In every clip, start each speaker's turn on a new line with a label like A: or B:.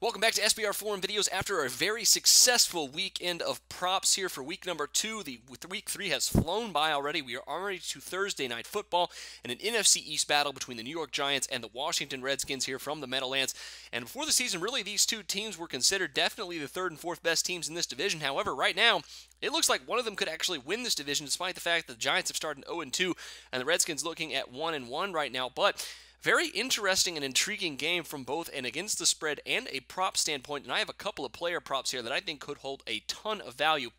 A: Welcome back to SBR Forum Videos. After a very successful weekend of props here for week number 2, week 3 has flown by already. We are already to Thursday Night Football and an NFC East battle between the New York Giants and the Washington Redskins here from the Meadowlands. And before the season, really, these two teams were considered definitely the third and fourth best teams in this division. However, right now, it looks like one of them could actually win this division, despite the fact that the Giants have started 0-2 and the Redskins looking at 1-1 right now. But very interesting and intriguing game from both an against the spread and a prop standpoint, and I have a couple of player props here that I think could hold a ton of value.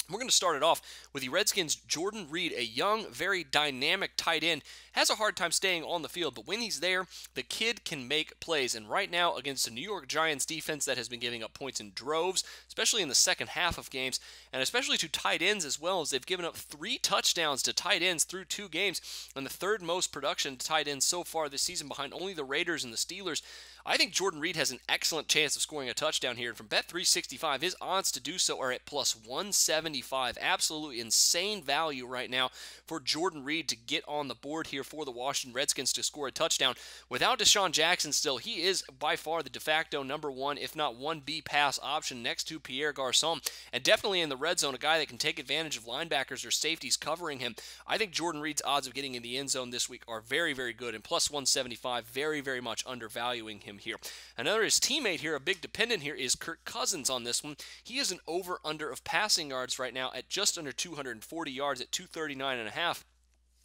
A: We're going to start it off with the Redskins' Jordan Reed, a young, very dynamic tight end. Has a hard time staying on the field, but when he's there, the kid can make plays. And right now, against the New York Giants defense that has been giving up points in droves, especially in the second half of games, and especially to tight ends as well, as they've given up 3 touchdowns to tight ends through 2 games, and the third most production to tight ends so far this season behind only the Raiders and the Steelers. I think Jordan Reed has an excellent chance of scoring a touchdown here. And from Bet365, his odds to do so are at plus 175. Absolutely insane value right now for Jordan Reed to get on the board here for the Washington Redskins to score a touchdown. Without Deshaun Jackson still, he is by far the de facto number 1, if not 1B pass option next to Pierre Garçon. And definitely in the red zone, a guy that can take advantage of linebackers or safeties covering him. I think Jordan Reed's odds of getting in the end zone this week are very, very good. And plus 175, very, very much undervaluing him here. Another his teammate here, a big dependent here, is Kirk Cousins on this one. He is an over-under of passing yards right now at just under 240 yards at 239.5.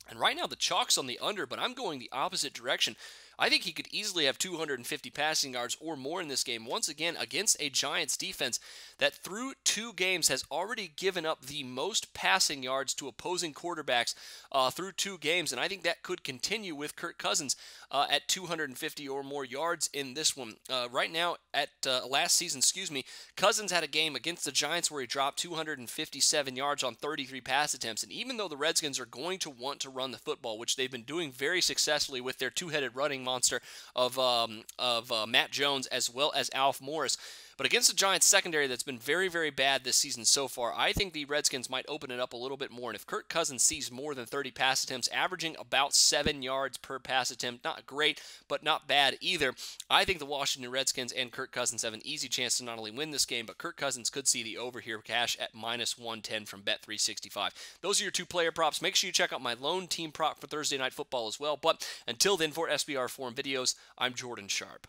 A: And right now the chalk's on the under, but I'm going the opposite direction. I think he could easily have 250 passing yards or more in this game, once again against a Giants defense that through 2 games has already given up the most passing yards to opposing quarterbacks through 2 games. And I think that could continue with Kirk Cousins at 250 or more yards in this one. Right now, at last season, Cousins had a game against the Giants where he dropped 257 yards on 33 pass attempts. And even though the Redskins are going to want to run the football, which they've been doing very successfully with their two-headed running monster of Matt Jones as well as Alf Morris. But against the Giants secondary that's been very, very bad this season so far, I think the Redskins might open it up a little bit more. And if Kirk Cousins sees more than 30 pass attempts, averaging about 7 yards per pass attempt, not great, but not bad either, I think the Washington Redskins and Kirk Cousins have an easy chance to not only win this game, but Kirk Cousins could see the over here cash at minus 110 from Bet365. Those are your 2 player props. Make sure you check out my lone team prop for Thursday Night Football as well. But until then, for SBR Forum Videos, I'm Jordan Sharp.